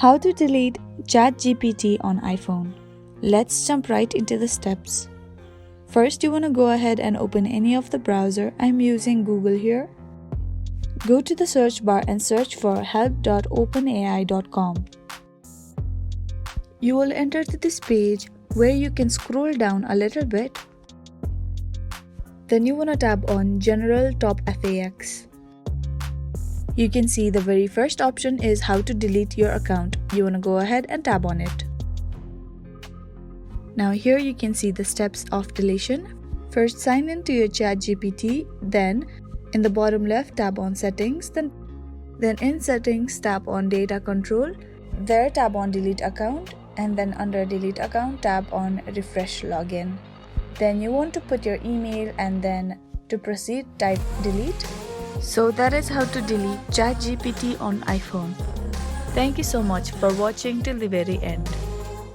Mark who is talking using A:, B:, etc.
A: How to delete ChatGPT on iPhone. Let's jump right into the steps. First, you want to go ahead and open any of the browser. I'm using Google here. Go to the search bar and search for help.openai.com. You will enter to this page where you can scroll down a little bit. Then you want to tap on General Top FAQ. You can see the very first option is how to delete your account. You want to go ahead and tap on it. Now here you can see the steps of deletion. First, sign in to your ChatGPT, then in the bottom left tap on Settings, then in Settings tap on Data Control, there tap on Delete Account, and then under Delete Account tap on Refresh Login. Then you want to put your email and then to proceed type delete. So that is how to delete ChatGPT on iPhone. Thank you so much for watching till the very end.